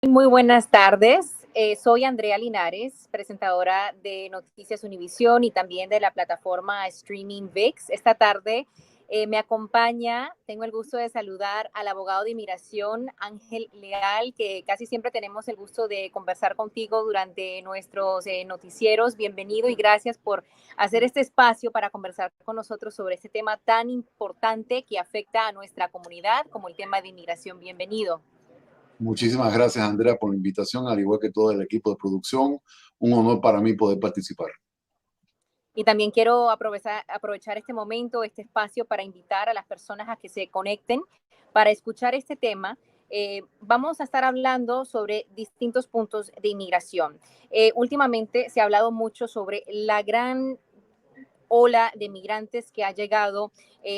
Muy buenas tardes. Soy Andrea Linares, presentadora de Noticias Univisión y también de la plataforma streaming VIX. Esta tarde me acompaña, tengo el gusto de saludar al abogado de inmigración Ángel Leal, que casi siempre tenemos el gusto de conversar contigo durante nuestros noticieros. Bienvenido y gracias por hacer este espacio para conversar con nosotros sobre este tema tan importante que afecta a nuestra comunidad como el tema de inmigración. Bienvenido. Muchísimas gracias, Andrea, por la invitación, al igual que todo el equipo de producción. Un honor para mí poder participar. Y también quiero aprovechar este momento, este espacio para invitar a las personas a que se conecten para escuchar este tema. Vamos a estar hablando sobre distintos puntos de inmigración. Últimamente se ha hablado mucho sobre la gran ola de migrantes que ha llegado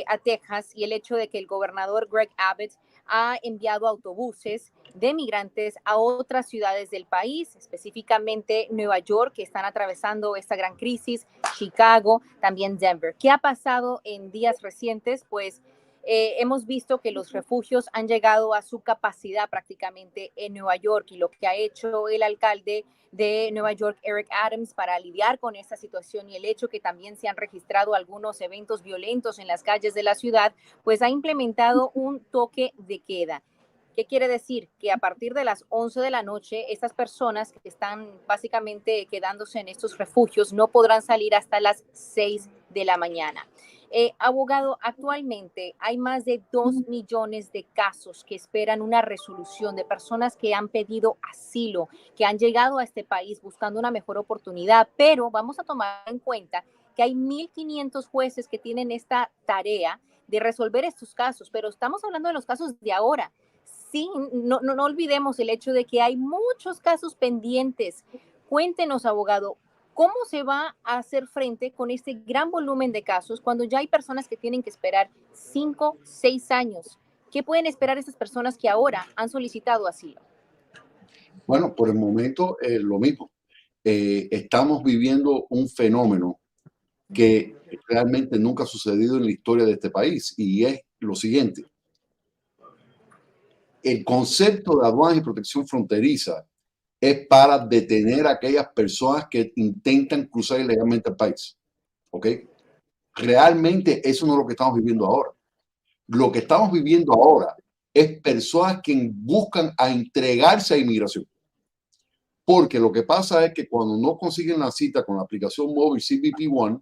a Texas y el hecho de que el gobernador Greg Abbott ha enviado autobuses de migrantes a otras ciudades del país, específicamente Nueva York, que están atravesando esta gran crisis, Chicago, también Denver. ¿Qué ha pasado en días recientes? Pues hemos visto que los refugios han llegado a su capacidad prácticamente en Nueva York y lo que ha hecho el alcalde de Nueva York, Eric Adams, para lidiar con esta situación y el hecho que también se han registrado algunos eventos violentos en las calles de la ciudad, pues ha implementado un toque de queda. ¿Qué quiere decir? Que a partir de las 11 de la noche, estas personas que están básicamente quedándose en estos refugios no podrán salir hasta las 6 de la mañana. Abogado, actualmente hay más de 2 millones de casos que esperan una resolución de personas que han pedido asilo, que han llegado a este país buscando una mejor oportunidad, pero vamos a tomar en cuenta que hay 1.500 jueces que tienen esta tarea de resolver estos casos, pero estamos hablando de los casos de ahora. Sí, no olvidemos el hecho de que hay muchos casos pendientes. Cuéntenos, abogado, ¿cómo se va a hacer frente con este gran volumen de casos cuando ya hay personas que tienen que esperar 5, 6 años? ¿Qué pueden esperar estas personas que ahora han solicitado asilo? Bueno, por el momento, lo mismo. Estamos viviendo un fenómeno que realmente nunca ha sucedido en la historia de este país, y es lo siguiente. El concepto de aduanas y protección fronteriza es para detener a aquellas personas que intentan cruzar ilegalmente el país. ¿Ok? Realmente eso no es lo que estamos viviendo ahora. Lo que estamos viviendo ahora es personas que buscan a entregarse a inmigración. Porque lo que pasa es que cuando no consiguen la cita con la aplicación móvil CBP One,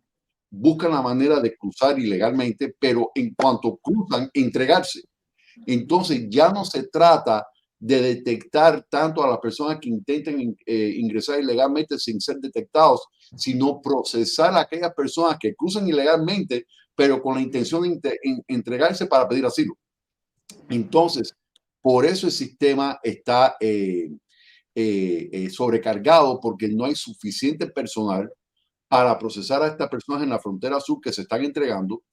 buscan la manera de cruzar ilegalmente, pero en cuanto cruzan, entregarse. Entonces ya no se trata de detectar tanto a las personas que intentan ingresar ilegalmente sin ser detectados, sino procesar a aquellas personas que cruzan ilegalmente, pero con la intención de entregarse para pedir asilo. Entonces, por eso el sistema está sobrecargado, porque no hay suficiente personal para procesar a estas personas en la frontera sur que se están entregando,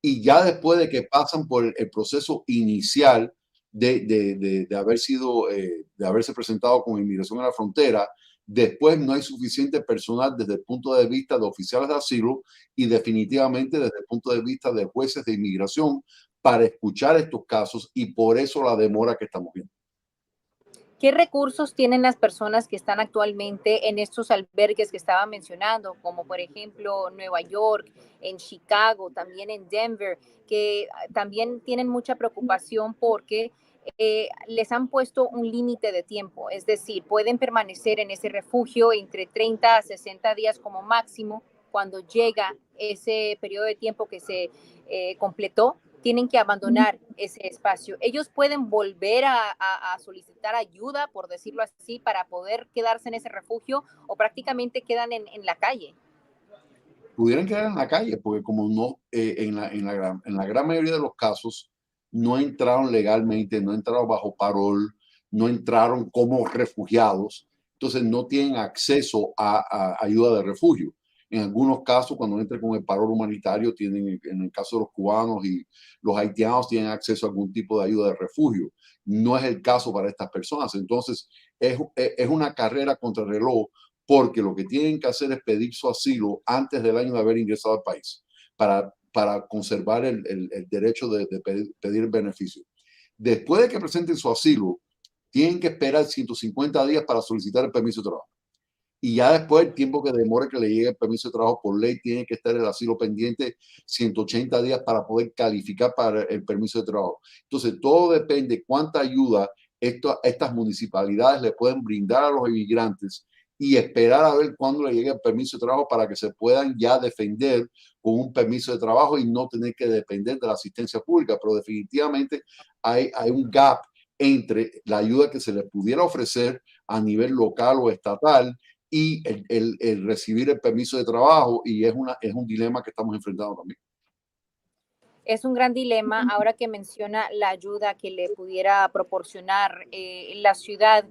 y ya después de que pasan por el proceso inicial de haber sido, de haberse presentado con inmigración a la frontera, después no hay suficiente personal desde el punto de vista de oficiales de asilo y definitivamente desde el punto de vista de jueces de inmigración para escuchar estos casos, y por eso la demora que estamos viendo. ¿Qué recursos tienen las personas que están actualmente en estos albergues que estaba mencionando, como por ejemplo Nueva York, en Chicago, también en Denver, que también tienen mucha preocupación porque les han puesto un límite de tiempo? Es decir, pueden permanecer en ese refugio entre 30 a 60 días como máximo. Cuando llega ese periodo de tiempo que se completó, tienen que abandonar ese espacio. Ellos pueden volver a solicitar ayuda, por decirlo así, para poder quedarse en ese refugio, o prácticamente quedan en la calle. Pudieran quedar en la calle, porque como no, en la gran mayoría de los casos, no entraron legalmente, no entraron bajo parol, no entraron como refugiados, entonces no tienen acceso a ayuda de refugio. En algunos casos, cuando entran con el parol humanitario, tienen, en el caso de los cubanos y los haitianos, tienen acceso a algún tipo de ayuda de refugio. No es el caso para estas personas. Entonces, es una carrera contra el reloj, porque lo que tienen que hacer es pedir su asilo antes del año de haber ingresado al país para conservar el derecho de pedir beneficio. Después de que presenten su asilo, tienen que esperar 150 días para solicitar el permiso de trabajo. Y ya después, el tiempo que demore que le llegue el permiso de trabajo por ley, tiene que estar el asilo pendiente 180 días para poder calificar para el permiso de trabajo. Entonces, todo depende cuánta ayuda estas municipalidades le pueden brindar a los inmigrantes y esperar a ver cuándo le llegue el permiso de trabajo para que se puedan ya defender con un permiso de trabajo y no tener que depender de la asistencia pública. Pero definitivamente hay un gap entre la ayuda que se les pudiera ofrecer a nivel local o estatal y el recibir el permiso de trabajo, y es un dilema que estamos enfrentando también. Es un gran dilema. Ahora que menciona la ayuda que le pudiera proporcionar la ciudad,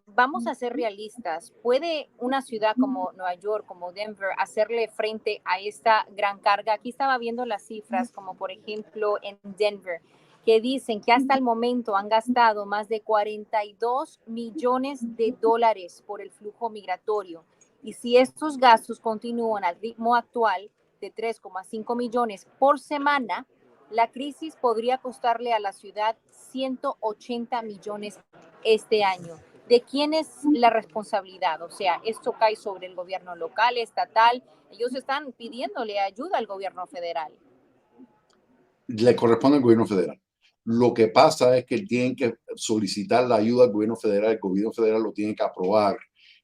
vamos a ser realistas. ¿Puede una ciudad como Nueva York, como Denver, hacerle frente a esta gran carga? Aquí estaba viendo las cifras, como por ejemplo en Denver, que dicen que hasta el momento han gastado más de 42 millones de dólares por el flujo migratorio. Y si estos gastos continúan al ritmo actual, de 3,5 millones por semana, la crisis podría costarle a la ciudad 180 millones este año. ¿De quién es la responsabilidad? O sea, esto cae sobre el gobierno local, estatal. Ellos están pidiéndole ayuda al gobierno federal. Le corresponde al gobierno federal. Lo que pasa es que tienen que solicitar la ayuda al gobierno federal, el gobierno federal lo tiene que aprobar.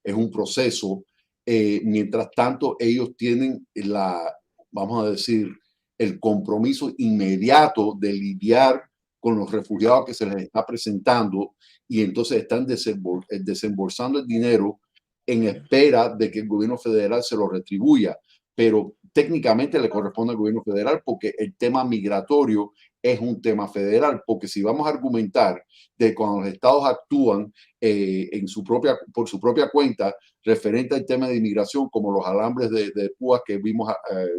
Es un proceso. Mientras tanto, ellos tienen vamos a decir, el compromiso inmediato de lidiar con los refugiados que se les está presentando, y entonces están desembolsando el dinero en espera de que el gobierno federal se lo retribuya. Pero técnicamente le corresponde al gobierno federal porque el tema migratorio es un tema federal, porque si vamos a argumentar de cuando los estados actúan por su propia cuenta referente al tema de inmigración, como los alambres de púas que vimos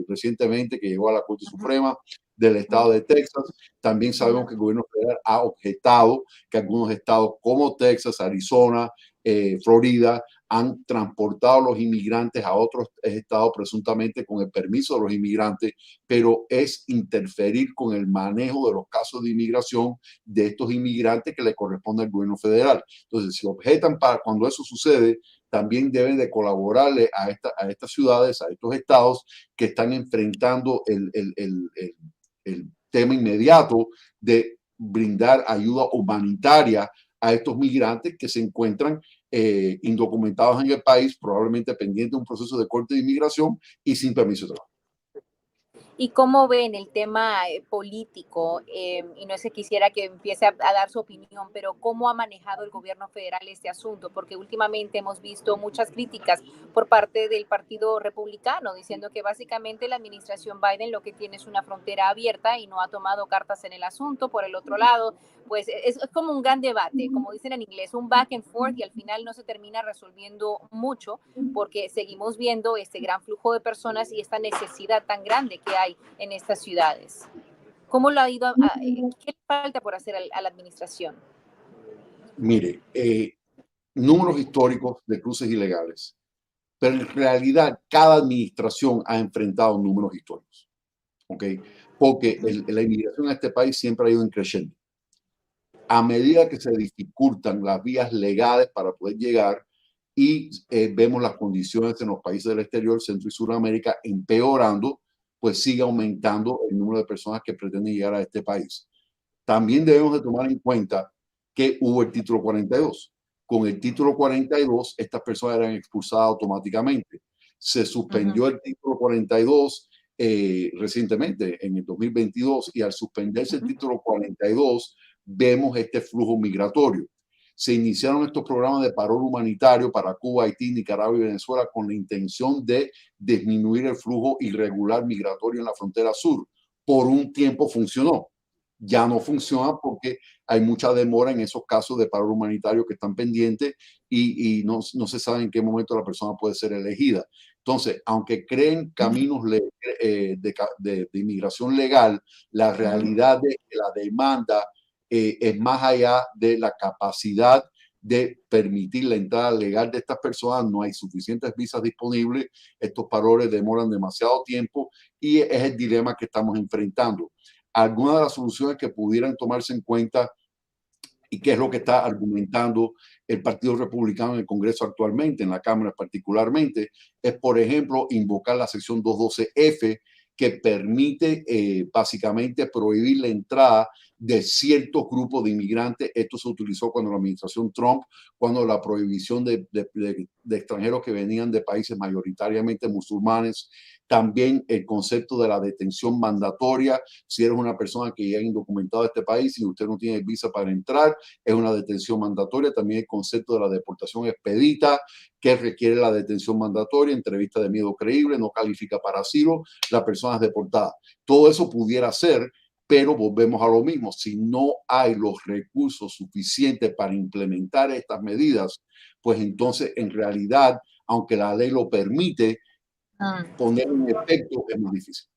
recientemente, que llegó a la Corte Suprema del estado de Texas, también sabemos que el gobierno federal ha objetado que algunos estados como Texas, Arizona, Florida, han transportado a los inmigrantes a otros estados presuntamente con el permiso de los inmigrantes, pero es interferir con el manejo de los casos de inmigración de estos inmigrantes que le corresponde al gobierno federal. Entonces, si objetan cuando eso sucede, también deben de colaborarle a estas ciudades, a estos estados que están enfrentando el tema inmediato de brindar ayuda humanitaria a estos migrantes que se encuentran indocumentados en el país, probablemente pendientes de un proceso de corte de inmigración y sin permiso de trabajo. ¿Y cómo ven el tema político? Y no sé, quisiera que empiece a dar su opinión, pero ¿cómo ha manejado el gobierno federal este asunto? Porque últimamente hemos visto muchas críticas por parte del Partido Republicano, diciendo que básicamente la administración Biden lo que tiene es una frontera abierta y no ha tomado cartas en el asunto. Por el otro lado, pues es como un gran debate, como dicen en inglés, un back and forth, y al final no se termina resolviendo mucho porque seguimos viendo este gran flujo de personas y esta necesidad tan grande que hay en estas ciudades. ¿Cómo lo ha ido? ¿Qué falta por hacer a la administración? Mire, números históricos de cruces ilegales, pero en realidad cada administración ha enfrentado números históricos, ¿ok? Porque la inmigración a este país siempre ha ido creciendo. A medida que se dificultan las vías legales para poder llegar y vemos las condiciones en los países del exterior, Centro y Sudamérica, empeorando, pues sigue aumentando el número de personas que pretenden llegar a este país. También debemos de tomar en cuenta que hubo el título 42. Con el título 42, estas personas eran expulsadas automáticamente. Se suspendió el título 42 recientemente, en el 2022, y al suspenderse el título 42, vemos este flujo migratorio. Se iniciaron estos programas de paro humanitario para Cuba, Haití, Nicaragua y Venezuela con la intención de disminuir el flujo irregular migratorio en la frontera sur. Por un tiempo funcionó. Ya no funciona porque hay mucha demora en esos casos de paro humanitario que están pendientes y no se sabe en qué momento la persona puede ser elegida. Entonces, aunque creen caminos de inmigración legal, la realidad de que la demanda es más allá de la capacidad de permitir la entrada legal de estas personas. No hay suficientes visas disponibles, estos paroles demoran demasiado tiempo y es el dilema que estamos enfrentando. Algunas de las soluciones que pudieran tomarse en cuenta ¿Y qué es lo que está argumentando el Partido Republicano en el Congreso actualmente, en la Cámara particularmente? Es, por ejemplo, invocar la sección 212F, que permite básicamente prohibir la entrada de ciertos grupos de inmigrantes. Esto se utilizó cuando la administración Trump, cuando la prohibición de extranjeros que venían de países mayoritariamente musulmanes. También el concepto de la detención mandatoria. Si eres una persona que ya es indocumentada a este país y usted no tiene visa para entrar, es una detención mandatoria. También el concepto de la deportación expedita, que requiere la detención mandatoria, entrevista de miedo creíble, no califica para asilo, la persona es deportada. Todo eso pudiera ser, pero volvemos a lo mismo. Si no hay los recursos suficientes para implementar estas medidas, pues entonces en realidad, aunque la ley lo permite, poner en efecto es muy difícil.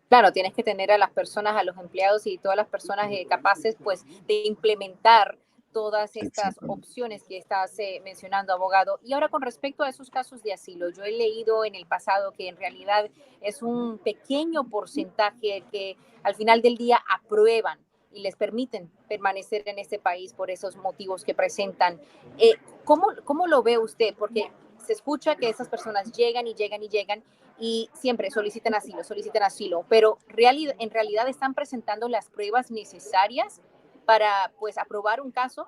Claro, tienes que tener a las personas, a los empleados y todas las personas capaces pues de implementar todas estas opciones que estás mencionando, abogado. Y ahora con respecto a esos casos de asilo, yo he leído en el pasado que en realidad es un pequeño porcentaje que al final del día aprueban y les permiten permanecer en este país por esos motivos que presentan. ¿Cómo lo ve usted? Porque se escucha que esas personas llegan y llegan y llegan y siempre solicitan asilo, pero en realidad están presentando las pruebas necesarias para pues aprobar un caso.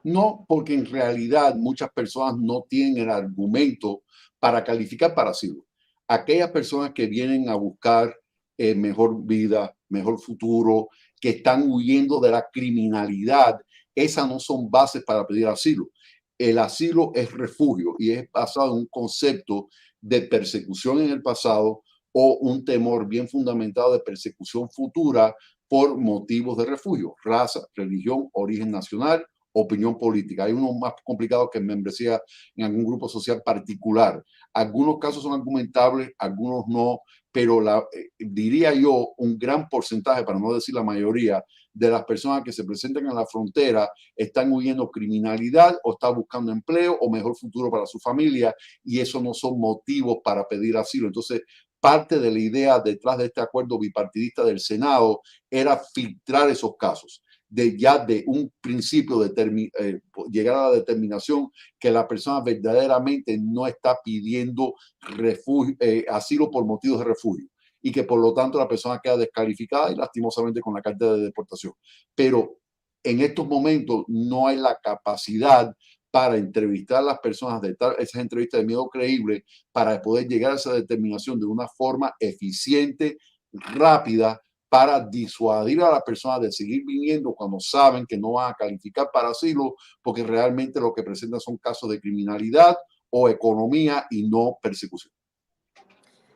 No, porque en realidad muchas personas no tienen el argumento para calificar para asilo. Aquellas personas que vienen a buscar mejor vida, mejor futuro, que están huyendo de la criminalidad, esas no son bases para pedir asilo. El asilo es refugio y es basado en un concepto de persecución en el pasado o un temor bien fundamentado de persecución futura por motivos de refugio, raza, religión, origen nacional, opinión política. Hay unos más complicados que membresía en algún grupo social particular. Algunos casos son argumentables, algunos no, pero diría yo un gran porcentaje, para no decir la mayoría, de las personas que se presentan en la frontera están huyendo criminalidad o están buscando empleo o mejor futuro para su familia, y eso no son motivos para pedir asilo. Entonces, parte de la idea detrás de este acuerdo bipartidista del Senado era filtrar esos casos, de un principio llegar a la determinación que la persona verdaderamente no está pidiendo refugio, asilo por motivos de refugio, y que por lo tanto la persona queda descalificada y lastimosamente con la carta de deportación. Pero en estos momentos no hay la capacidad para entrevistar a las personas, de esas entrevistas de miedo creíble, para poder llegar a esa determinación de una forma eficiente, rápida, para disuadir a las personas de seguir viniendo cuando saben que no van a calificar para asilo, porque realmente lo que presentan son casos de criminalidad o economía y no persecución.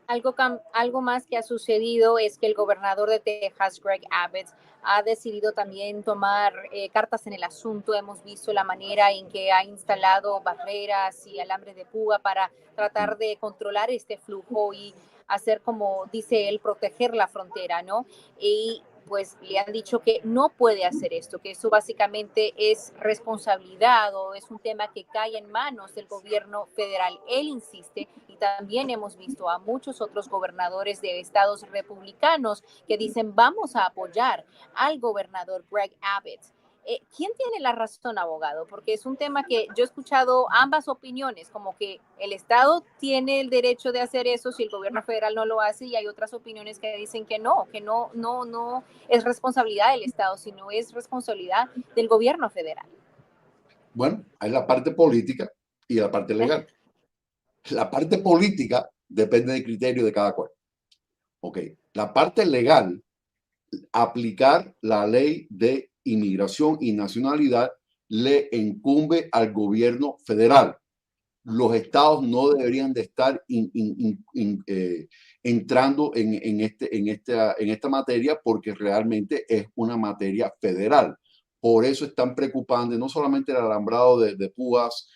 Algo más que ha sucedido es que el gobernador de Texas, Greg Abbott, ha decidido también tomar cartas en el asunto. Hemos visto la manera en que ha instalado barreras y alambre de púa para tratar de controlar este flujo y hacer, como dice él, proteger la frontera, ¿no? Y pues le han dicho que no puede hacer esto, que eso básicamente es responsabilidad o es un tema que cae en manos del gobierno federal. Él insiste, y también hemos visto a muchos otros gobernadores de estados republicanos que dicen vamos a apoyar al gobernador Greg Abbott. ¿Quién tiene la razón, abogado? Porque es un tema que yo he escuchado ambas opiniones, como que el Estado tiene el derecho de hacer eso si el gobierno federal no lo hace, y hay otras opiniones que dicen que no es responsabilidad del Estado, sino es responsabilidad del gobierno federal. Bueno, hay la parte política y la parte legal. La parte política depende del criterio de cada cual. Ok, la parte legal, aplicar la ley de inmigración y nacionalidad le incumbe al gobierno federal. Los estados no deberían de estar entrando en esta materia, porque realmente es una materia federal. Por eso están preocupando no solamente el alambrado de púas,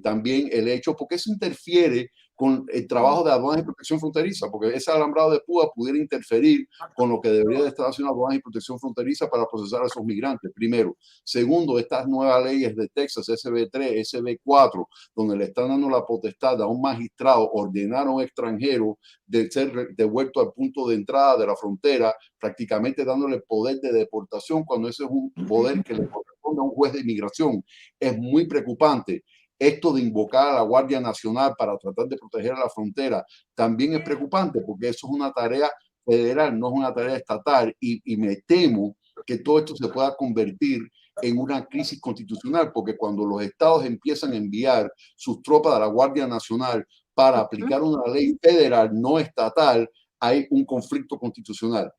también el hecho, porque eso interfiere con el trabajo de aduanas y protección fronteriza, porque ese alambrado de púa pudiera interferir con lo que debería de estar haciendo aduanas y protección fronteriza para procesar a esos migrantes, primero. Segundo, estas nuevas leyes de Texas, SB3, SB4, donde le están dando la potestad a un magistrado ordenar a un extranjero de ser devuelto al punto de entrada de la frontera, prácticamente dándole poder de deportación cuando ese es un poder que le corresponde a un juez de inmigración. Es muy preocupante. Esto de invocar a la Guardia Nacional para tratar de proteger a la frontera también es preocupante porque eso es una tarea federal, no es una tarea estatal y me temo que todo esto se pueda convertir en una crisis constitucional porque cuando los estados empiezan a enviar sus tropas a la Guardia Nacional para aplicar una ley federal no estatal, hay un conflicto constitucional.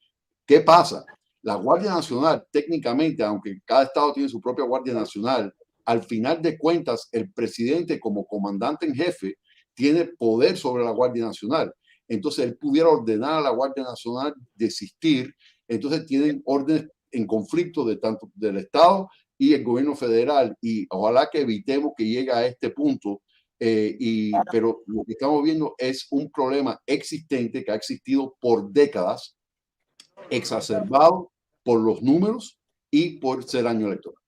¿Qué pasa? La Guardia Nacional, técnicamente, aunque cada estado tiene su propia Guardia Nacional, al final de cuentas, el presidente como comandante en jefe tiene poder sobre la Guardia Nacional. Entonces, él pudiera ordenar a la Guardia Nacional desistir. Entonces, tienen órdenes en conflicto de tanto del Estado y el gobierno federal. Y ojalá que evitemos que llegue a este punto. Pero lo que estamos viendo es un problema existente que ha existido por décadas, exacerbado por los números y por ser año electoral.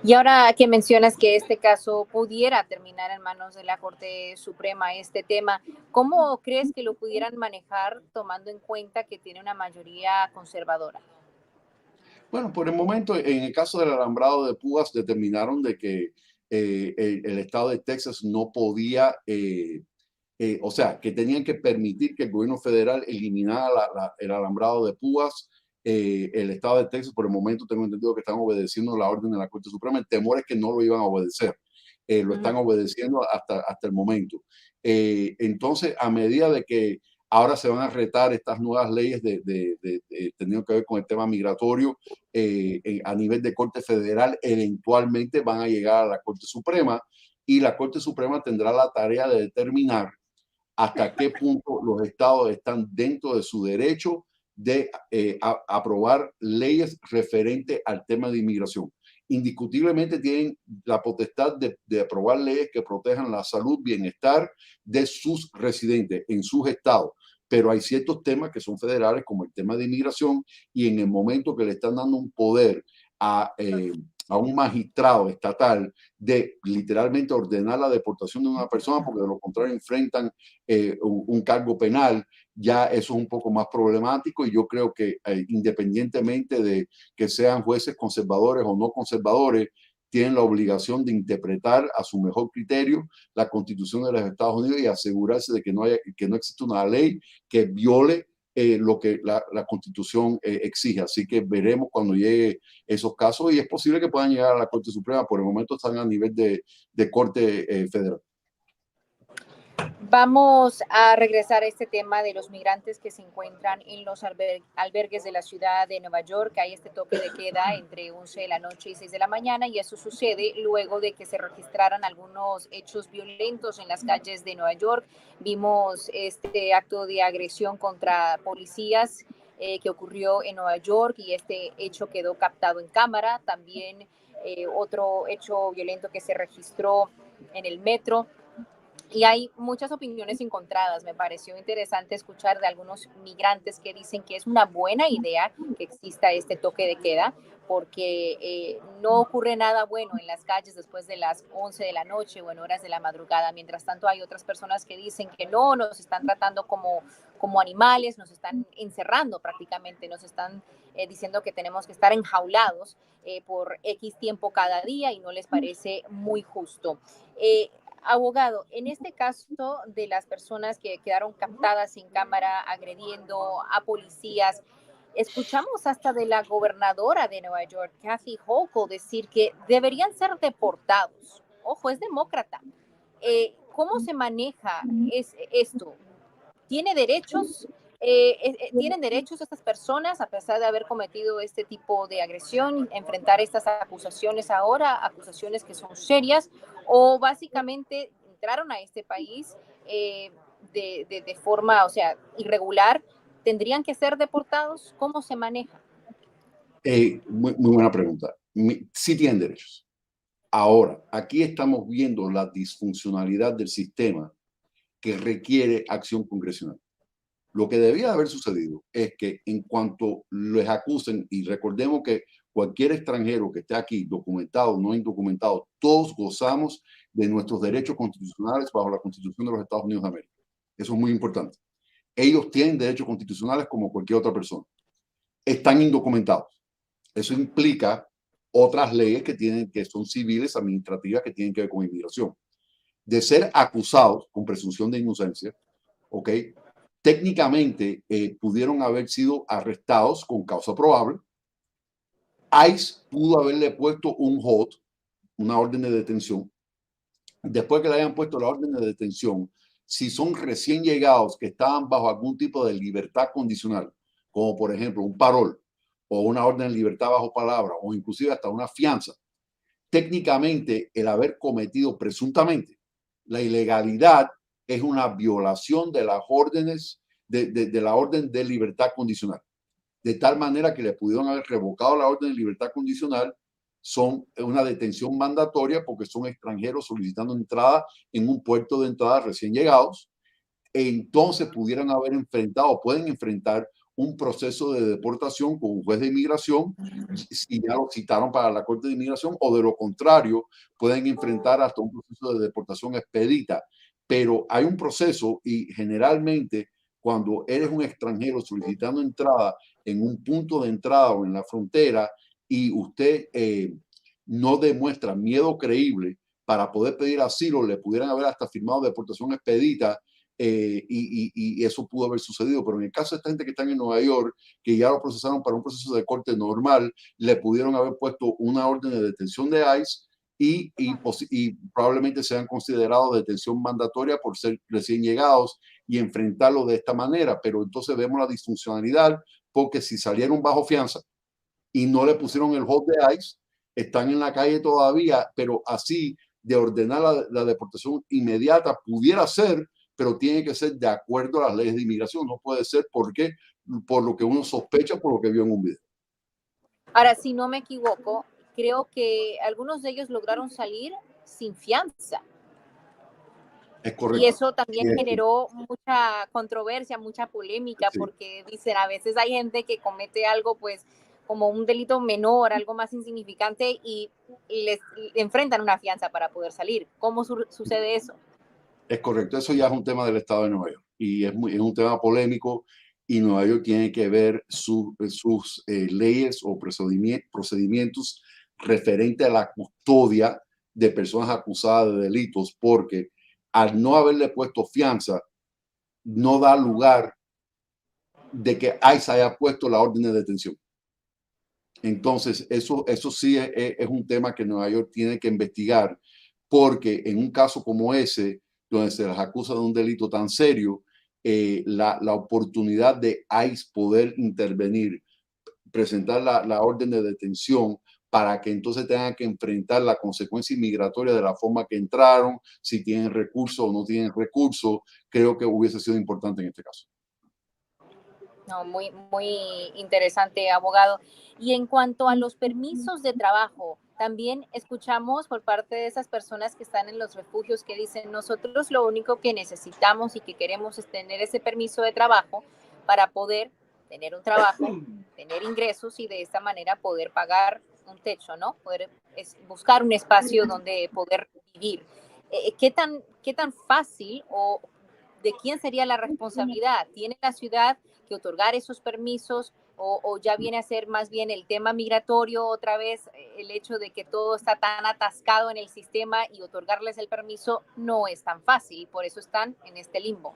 Y ahora que mencionas que este caso pudiera terminar en manos de la Corte Suprema, este tema, ¿cómo crees que lo pudieran manejar tomando en cuenta que tiene una mayoría conservadora? Bueno, por el momento, en el caso del alambrado de púas, determinaron de que el estado de Texas no podía, o sea, que tenían que permitir que el gobierno federal eliminara el alambrado de púas. El estado de Texas, por el momento, tengo entendido que están obedeciendo la orden de la Corte Suprema. El temor es que no lo iban a obedecer. Lo están obedeciendo hasta el momento. Entonces, a medida de que ahora se van a retar estas nuevas leyes teniendo que ver con el tema migratorio a nivel de Corte Federal, eventualmente van a llegar a la Corte Suprema y la Corte Suprema tendrá la tarea de determinar hasta qué punto los estados están dentro de su derecho de aprobar leyes referentes al tema de inmigración. Indiscutiblemente tienen la potestad de aprobar leyes que protejan la salud, bienestar de sus residentes en sus estados. Pero hay ciertos temas que son federales, como el tema de inmigración, y en el momento que le están dando un poder a un magistrado estatal de literalmente ordenar la deportación de una persona, porque de lo contrario enfrentan un cargo penal, ya eso es un poco más problemático y yo creo que independientemente de que sean jueces conservadores o no conservadores, tienen la obligación de interpretar a su mejor criterio la Constitución de los Estados Unidos y asegurarse de que no existe una ley que viole lo que la Constitución exige. Así que veremos cuando llegue esos casos y es posible que puedan llegar a la Corte Suprema. Por el momento están a nivel de Corte Federal. Vamos a regresar a este tema de los migrantes que se encuentran en los albergues de la ciudad de Nueva York. Hay este toque de queda entre 11 de la noche y 6 de la mañana y eso sucede luego de que se registraran algunos hechos violentos en las calles de Nueva York. Vimos este acto de agresión contra policías que ocurrió en Nueva York y este hecho quedó captado en cámara. También otro hecho violento que se registró en el metro. Y hay muchas opiniones encontradas. Me pareció interesante escuchar de algunos migrantes que dicen que es una buena idea que exista este toque de queda, porque no ocurre nada bueno en las calles después de las 11 de la noche o en horas de la madrugada. Mientras tanto, hay otras personas que dicen que no, nos están tratando como animales, nos están encerrando prácticamente, nos están diciendo que tenemos que estar enjaulados por X tiempo cada día y no les parece muy justo. Abogado, en este caso de las personas que quedaron captadas en cámara agrediendo a policías, escuchamos hasta de la gobernadora de Nueva York, Kathy Hochul, decir que deberían ser deportados. Ojo, es demócrata. ¿Cómo se maneja esto? ¿Tiene derechos? ¿Tienen derechos estas personas a pesar de haber cometido este tipo de agresión, enfrentar estas acusaciones ahora, acusaciones que son serias, o básicamente entraron a este país de forma, o sea, irregular? ¿Tendrían que ser deportados? ¿Cómo se maneja? Muy buena pregunta. Sí tienen derechos. Ahora, aquí estamos viendo la disfuncionalidad del sistema que requiere acción congresional. Lo que debía haber sucedido es que en cuanto les acusen, y recordemos que cualquier extranjero que esté aquí, documentado o no indocumentado, todos gozamos de nuestros derechos constitucionales bajo la Constitución de los Estados Unidos de América. Eso es muy importante. Ellos tienen derechos constitucionales como cualquier otra persona. Están indocumentados. Eso implica otras leyes que son civiles, administrativas, que tienen que ver con inmigración. De ser acusados con presunción de inocencia, ¿ok? Técnicamente pudieron haber sido arrestados con causa probable. ICE pudo haberle puesto un hold, una orden de detención. Después que le hayan puesto la orden de detención, si son recién llegados que estaban bajo algún tipo de libertad condicional, como por ejemplo un parol o una orden de libertad bajo palabra o inclusive hasta una fianza, técnicamente el haber cometido presuntamente la ilegalidad es una violación de las órdenes de la orden de libertad condicional, de tal manera que le pudieron haber revocado la orden de libertad condicional. Son una detención mandatoria porque son extranjeros solicitando entrada en un puerto de entrada recién llegados. Entonces pudieran haber enfrentado, pueden enfrentar un proceso de deportación con un juez de inmigración si ya lo citaron para la Corte de Inmigración, o de lo contrario pueden enfrentar hasta un proceso de deportación expedita. Pero hay un proceso y generalmente cuando eres un extranjero solicitando entrada en un punto de entrada o en la frontera y usted no demuestra miedo creíble para poder pedir asilo, le pudieran haber hasta firmado deportación expedita. Y eso pudo haber sucedido, pero en el caso de esta gente que están en Nueva York, que ya lo procesaron para un proceso de corte normal, le pudieron haber puesto una orden de detención de ICE y probablemente sean considerados detención mandatoria por ser recién llegados y enfrentarlo de esta manera. Pero entonces vemos la disfuncionalidad, porque si salieron bajo fianza y no le pusieron el hold de ICE, están en la calle todavía, pero así de ordenar la deportación inmediata pudiera ser, pero tiene que ser de acuerdo a las leyes de inmigración. No puede ser porque por lo que uno sospecha, por lo que vio en un video. Ahora, si no me equivoco, creo que algunos de ellos lograron salir sin fianza. Es correcto. Y eso también generó mucha controversia, mucha polémica, sí. Porque dicen, a veces hay gente que comete algo, pues, como un delito menor, algo más insignificante, y les enfrentan una fianza para poder salir. ¿Cómo sucede eso? Es correcto, eso ya es un tema del estado de Nueva York y es un tema polémico, y Nueva York tiene que ver sus leyes o procedimientos referente a la custodia de personas acusadas de delitos, porque al no haberle puesto fianza, no da lugar de que ICE haya puesto la orden de detención. Entonces, eso sí es un tema que Nueva York tiene que investigar, porque en un caso como ese, donde se les acusa de un delito tan serio, la oportunidad de ICE poder intervenir, presentar la orden de detención para que entonces tengan que enfrentar la consecuencia inmigratoria de la forma que entraron, si tienen recursos o no tienen recursos, creo que hubiese sido importante en este caso. No, muy, muy interesante, abogado. Y en cuanto a los permisos de trabajo, también escuchamos por parte de esas personas que están en los refugios que dicen, nosotros lo único que necesitamos y que queremos es tener ese permiso de trabajo para poder tener un trabajo, tener ingresos y de esta manera poder pagar un techo, ¿no? Poder buscar un espacio donde poder vivir. ¿Qué tan fácil o de quién sería la responsabilidad? ¿Tiene la ciudad que otorgar esos permisos o ya viene a ser más bien el tema migratorio otra vez, el hecho de que todo está tan atascado en el sistema y otorgarles el permiso no es tan fácil y por eso están en este limbo?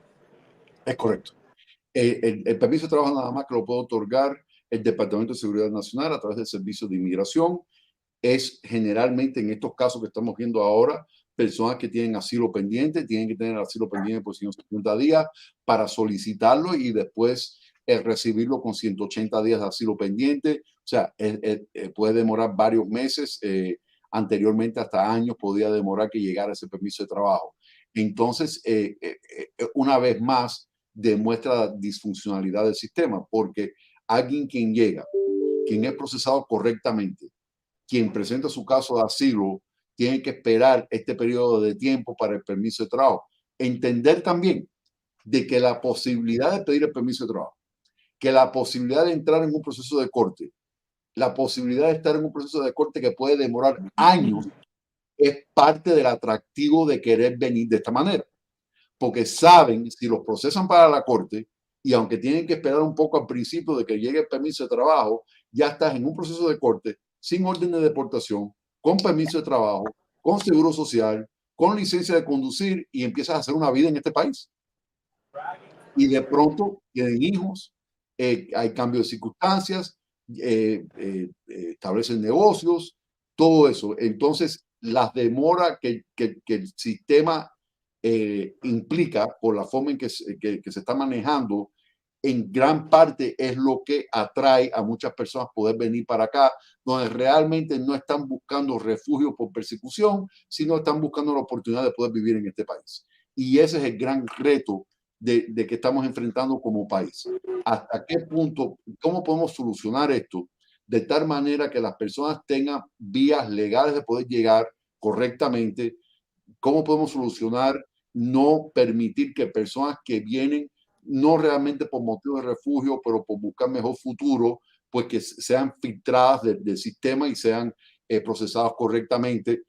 Es correcto. El permiso de trabajo nada más que lo puede otorgar el Departamento de Seguridad Nacional a través del Servicio de Inmigración. Es generalmente en estos casos que estamos viendo ahora, personas que tienen asilo pendiente, tienen que tener asilo pendiente por 150 días para solicitarlo y después recibirlo con 180 días de asilo pendiente. O sea, puede demorar varios meses. Anteriormente, hasta años, podía demorar que llegara ese permiso de trabajo. Entonces, una vez más, demuestra disfuncionalidad del sistema, porque alguien quien llega, quien es procesado correctamente, quien presenta su caso de asilo, tiene que esperar este periodo de tiempo para el permiso de trabajo. entender también de que la posibilidad de pedir el permiso de trabajo, que la posibilidad de entrar en un proceso de corte, la posibilidad de estar en un proceso de corte que puede demorar años, es parte del atractivo de querer venir de esta manera. Porque saben, si los procesan para la corte, y aunque tienen que esperar un poco al principio de que llegue el permiso de trabajo, ya estás en un proceso de corte sin orden de deportación, con permiso de trabajo, con seguro social, con licencia de conducir y empiezas a hacer una vida en este país. Y de pronto tienen hijos, hay cambio de circunstancias, establecen negocios, todo eso. Entonces, las demoras que el sistema implica por la forma en que se está manejando, en gran parte es lo que atrae a muchas personas poder venir para acá, donde realmente no están buscando refugio por persecución, sino están buscando la oportunidad de poder vivir en este país. Y ese es el gran reto de que estamos enfrentando como país. ¿Hasta qué punto, cómo podemos solucionar esto de tal manera que las personas tengan vías legales de poder llegar correctamente? ¿Cómo podemos solucionar no permitir que personas que vienen no realmente por motivo de refugio, pero por buscar mejor futuro, pues que sean filtradas del sistema y sean procesadas correctamente?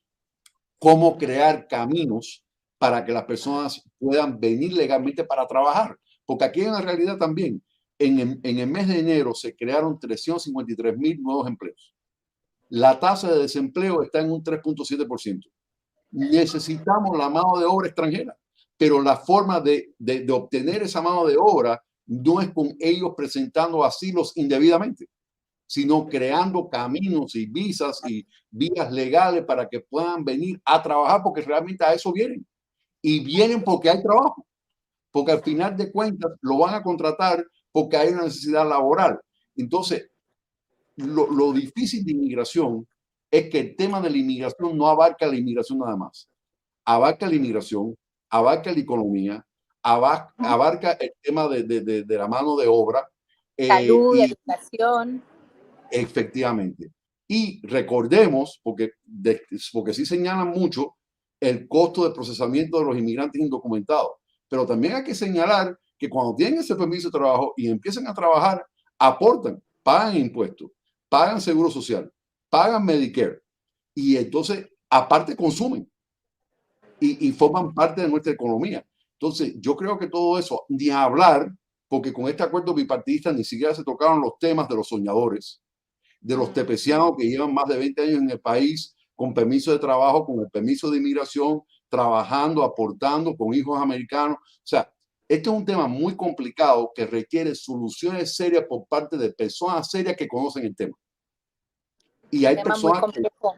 ¿Cómo crear caminos para que las personas puedan venir legalmente para trabajar? Porque aquí en la realidad también, en el mes de enero se crearon 353,000 nuevos empleos. La tasa de desempleo está en un 3,7%. Necesitamos la mano de obra extranjera, pero la forma de obtener esa mano de obra no es con ellos presentando asilos indebidamente, sino creando caminos y visas y vías legales para que puedan venir a trabajar, porque realmente a eso vienen. Y vienen porque hay trabajo, porque al final de cuentas lo van a contratar porque hay una necesidad laboral. Entonces, lo difícil de inmigración es que el tema de la inmigración no abarca la inmigración nada más. Abarca la inmigración, abarca la economía, abarca el tema de la mano de obra. Salud, Y educación. efectivamente. Y recordemos, porque sí señalan mucho el costo de procesamiento de los inmigrantes indocumentados, pero también hay que señalar que cuando tienen ese permiso de trabajo y empiezan a trabajar, aportan, pagan impuestos, pagan seguro social, pagan Medicare y entonces aparte consumen y forman parte de nuestra economía. Entonces yo creo que todo eso, ni hablar, porque con este acuerdo bipartidista ni siquiera se tocaron los temas de los soñadores, de los tepecianos que llevan más de 20 años en el país con permiso de trabajo, con el permiso de inmigración, trabajando, aportando con hijos americanos. O sea, este es un tema muy complicado que requiere soluciones serias por parte de personas serias que conocen el tema. Y hay Tema muy personas que... complejo.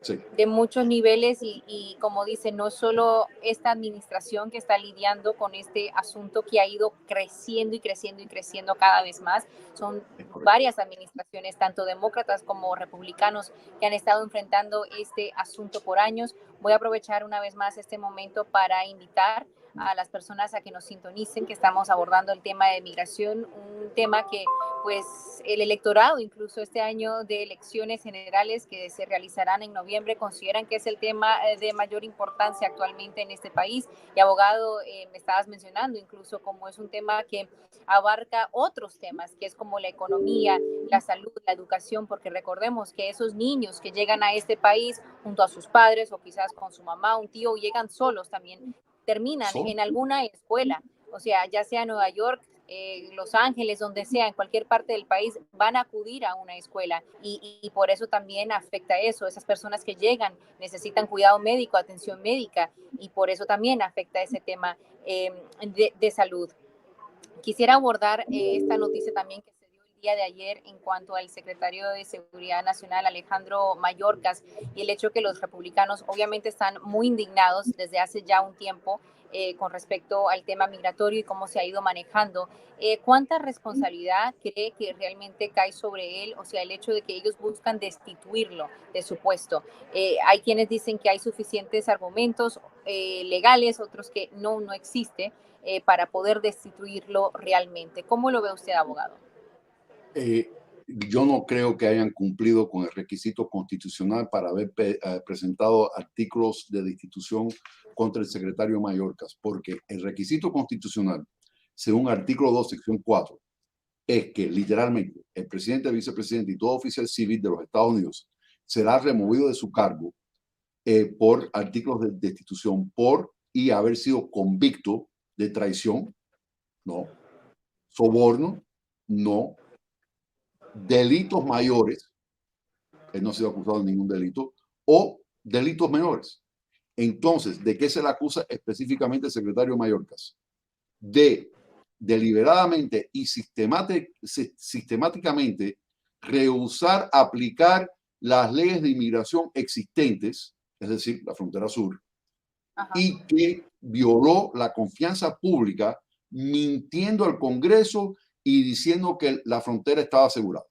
Sí. De muchos niveles y como dice, no solo esta administración que está lidiando con este asunto que ha ido creciendo y creciendo y creciendo cada vez más, son varias administraciones, tanto demócratas como republicanos, que han estado enfrentando este asunto por años. Voy a aprovechar una vez más este momento para invitar a las personas a que nos sintonicen, que estamos abordando el tema de migración, un tema que pues el electorado, incluso este año de elecciones generales que se realizarán en noviembre, consideran que es el tema de mayor importancia actualmente en este país. Y abogado, me estabas mencionando incluso como es un tema que abarca otros temas, que es como la economía, la salud, la educación, porque recordemos que esos niños que llegan a este país junto a sus padres o quizás con su mamá, un tío, llegan solos también, terminan en alguna escuela, o sea, ya sea Nueva York, Los Ángeles, donde sea, en cualquier parte del país, van a acudir a una escuela y por eso también afecta eso. Esas personas que llegan necesitan cuidado médico, atención médica y por eso también afecta ese tema de salud. Quisiera abordar esta noticia también que se dio el día de ayer en cuanto al secretario de Seguridad Nacional, Alejandro Mayorkas, y el hecho que los republicanos obviamente están muy indignados desde hace ya un tiempo con respecto al tema migratorio y cómo se ha ido manejando. ¿Cuánta responsabilidad cree que realmente cae sobre él? O sea, el hecho de que ellos buscan destituirlo de su puesto. Hay quienes dicen que hay suficientes argumentos legales, otros que no existe para poder destituirlo realmente. ¿Cómo lo ve usted, abogado? yo no creo que hayan cumplido con el requisito constitucional para haber presentado artículos de destitución contra el secretario Mayorkas, porque el requisito constitucional, según artículo 2, sección 4, es que literalmente el presidente, vicepresidente y todo oficial civil de los Estados Unidos será removido de su cargo por artículos de destitución y haber sido convicto de traición, no, soborno, no, delitos mayores, él no ha sido acusado de ningún delito, o delitos menores. Entonces, ¿de qué se le acusa específicamente el secretario Mayorkas? De deliberadamente y sistemáticamente rehusar aplicar las leyes de inmigración existentes, es decir, la frontera sur, y que violó la confianza pública mintiendo al Congreso y diciendo que la frontera estaba asegurada.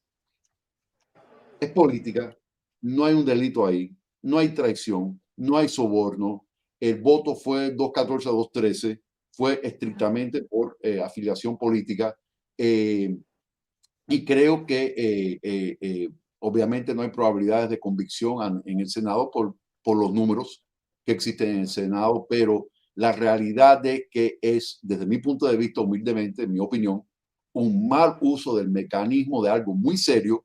Es política, no hay un delito ahí, no hay traición, no hay soborno, el voto fue 214 a 213, fue estrictamente por afiliación política y creo que obviamente no hay probabilidades de convicción en el Senado por los números que existen en el Senado, pero la realidad es que es, desde mi punto de vista, humildemente, en mi opinión, un mal uso del mecanismo de algo muy serio,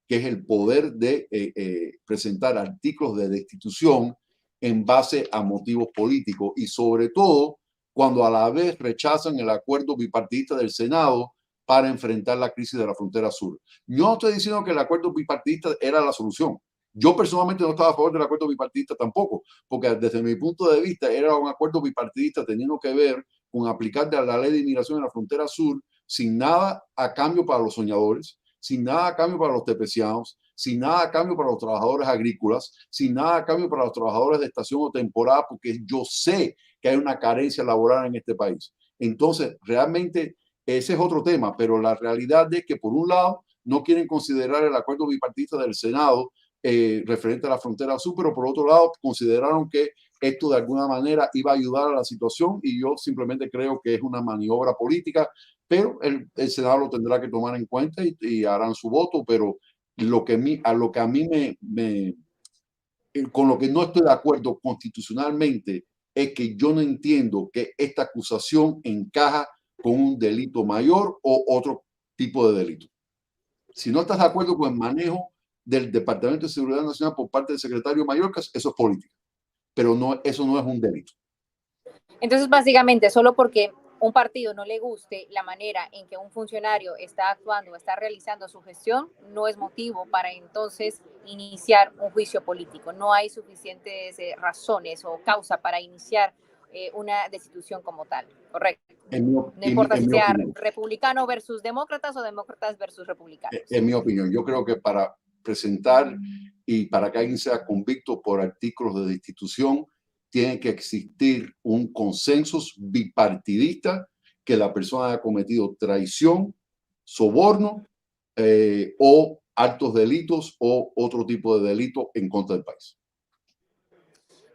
que es el poder de presentar artículos de destitución en base a motivos políticos y sobre todo cuando a la vez rechazan el acuerdo bipartidista del Senado para enfrentar la crisis de la frontera sur. Yo no estoy diciendo que el acuerdo bipartidista era la solución. Yo personalmente no estaba a favor del acuerdo bipartidista tampoco, porque desde mi punto de vista era un acuerdo bipartidista teniendo que ver con aplicar la ley de inmigración en la frontera sur sin nada a cambio para los soñadores, sin nada a cambio para los tepecianos, sin nada a cambio para los trabajadores agrícolas, sin nada a cambio para los trabajadores de estación o temporada, porque yo sé que hay una carencia laboral en este país. Entonces, realmente ese es otro tema, pero la realidad es que por un lado no quieren considerar el acuerdo bipartidista del Senado referente a la frontera sur, pero por otro lado consideraron que esto de alguna manera iba a ayudar a la situación y yo simplemente creo que es una maniobra política, pero el Senado lo tendrá que tomar en cuenta y harán su voto, pero con lo que no estoy de acuerdo constitucionalmente es que yo no entiendo que esta acusación encaja con un delito mayor o otro tipo de delito. Si no estás de acuerdo con el manejo del Departamento de Seguridad Nacional por parte del secretario Mayorkas, eso es política, pero no, eso no es un delito. Entonces, básicamente, solo porque un partido no le guste la manera en que un funcionario está actuando o está realizando su gestión, no es motivo para entonces iniciar un juicio político. No hay suficientes razones o causa para iniciar una destitución como tal, ¿correcto? No importa si sea republicano versus demócratas o demócratas versus republicanos. En mi opinión, yo creo que para presentar y para que alguien sea convicto por artículos de destitución, tiene que existir un consenso bipartidista que la persona haya cometido traición, soborno o altos delitos o otro tipo de delito en contra del país.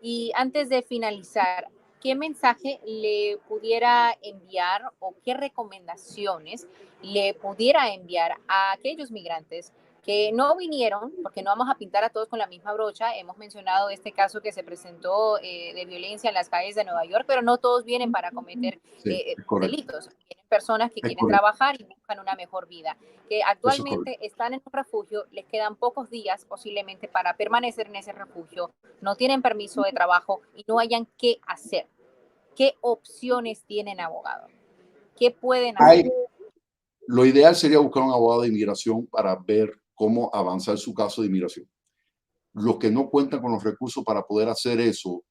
Y antes de finalizar, ¿qué mensaje le pudiera enviar o qué recomendaciones le pudiera enviar a aquellos migrantes que no vinieron, porque no vamos a pintar a todos con la misma brocha? Hemos mencionado este caso que se presentó de violencia en las calles de Nueva York, pero no todos vienen para cometer delitos. Vienen personas que quieren trabajar y buscan una mejor vida, que actualmente están en un refugio, les quedan pocos días posiblemente para permanecer en ese refugio, no tienen permiso de trabajo y no hayan qué hacer. ¿Qué opciones tienen, abogado? ¿Qué pueden hacer? Lo ideal sería buscar un abogado de inmigración para ver cómo avanzar su caso de inmigración. Los que no cuentan con los recursos para poder hacer eso,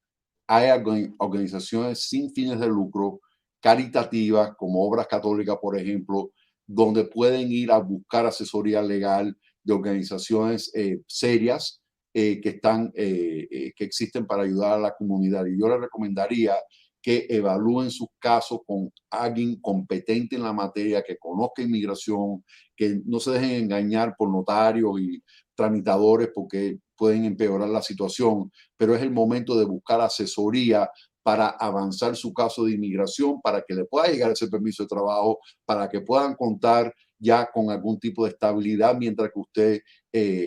hay organizaciones sin fines de lucro, caritativas, como Obras Católicas, por ejemplo, donde pueden ir a buscar asesoría legal de organizaciones serias que existen para ayudar a la comunidad. Y yo les recomendaría que evalúen sus casos con alguien competente en la materia, que conozca inmigración, que no se dejen engañar por notarios y tramitadores porque pueden empeorar la situación, pero es el momento de buscar asesoría para avanzar su caso de inmigración, para que le pueda llegar ese permiso de trabajo, para que puedan contar ya con algún tipo de estabilidad mientras que usted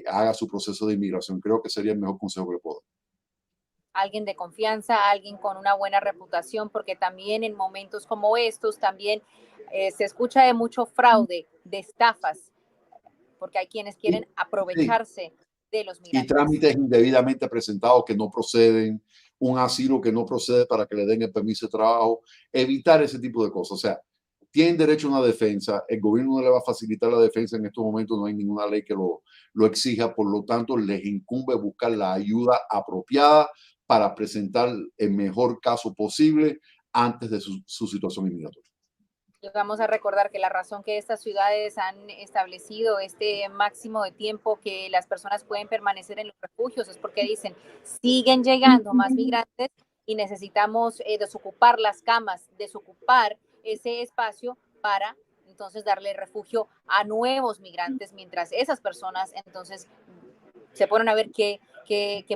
haga su proceso de inmigración. Creo que sería el mejor consejo que le puedo dar. Alguien de confianza, alguien con una buena reputación, porque también en momentos como estos también se escucha de mucho fraude, de estafas, porque hay quienes quieren Sí. aprovecharse de los Y migrantes. trámites indebidamente presentados que no proceden, un asilo que no procede para que le den el permiso de trabajo, evitar ese tipo de cosas. O sea, tienen derecho a una defensa, el gobierno no le va a facilitar la defensa en estos momentos, no hay ninguna ley que lo exija, por lo tanto les incumbe buscar la ayuda apropiada para presentar el mejor caso posible antes de su situación inmigratoria. Vamos a recordar que la razón que estas ciudades han establecido este máximo de tiempo que las personas pueden permanecer en los refugios es porque dicen, siguen llegando más migrantes y necesitamos desocupar las camas, desocupar ese espacio para entonces darle refugio a nuevos migrantes, mientras esas personas entonces se ponen a ver qué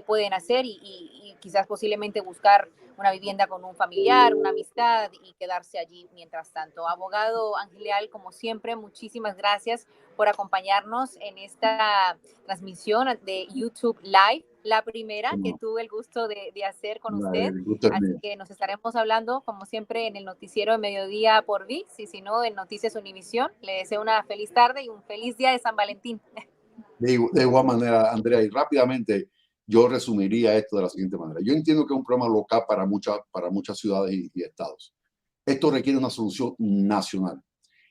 pueden hacer y quizás posiblemente buscar una vivienda con un familiar, una amistad y quedarse allí mientras tanto. Abogado Ángel Leal, como siempre, muchísimas gracias por acompañarnos en esta transmisión de YouTube Live, la primera que tuve el gusto de hacer con usted. Así que nos estaremos hablando, como siempre, en el noticiero de mediodía por VIX y si no, en Noticias Univisión. Le deseo una feliz tarde y un feliz día de San Valentín. De igual manera, Andrea, y rápidamente yo resumiría esto de la siguiente manera. Yo entiendo que es un problema local para muchas ciudades y estados. Esto requiere una solución nacional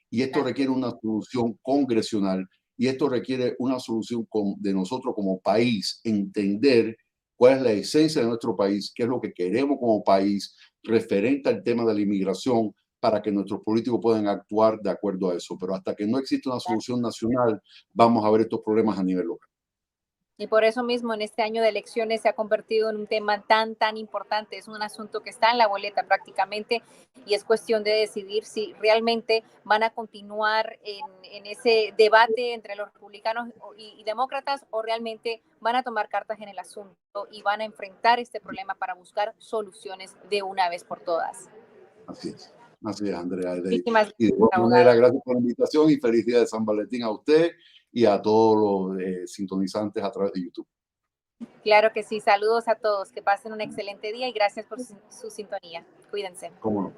y esto requiere una solución congresional y esto requiere una solución de nosotros como país, entender cuál es la esencia de nuestro país, qué es lo que queremos como país referente al tema de la inmigración para que nuestros políticos puedan actuar de acuerdo a eso. Pero hasta que no exista una solución nacional, vamos a ver estos problemas a nivel local. Y por eso mismo en este año de elecciones se ha convertido en un tema tan importante. Es un asunto que está en la boleta prácticamente y es cuestión de decidir si realmente van a continuar en ese debate entre los republicanos y demócratas o realmente van a tomar cartas en el asunto y van a enfrentar este problema para buscar soluciones de una vez por todas. Así es, Andrea. Muchísimas Y de gracias, igual manera, abogado. gracias por la invitación y feliz día de San Valentín a usted y a todos los sintonizantes a través de YouTube. Claro que sí. Saludos a todos. Que pasen un excelente día y gracias por su sintonía. Cuídense. Cómo no.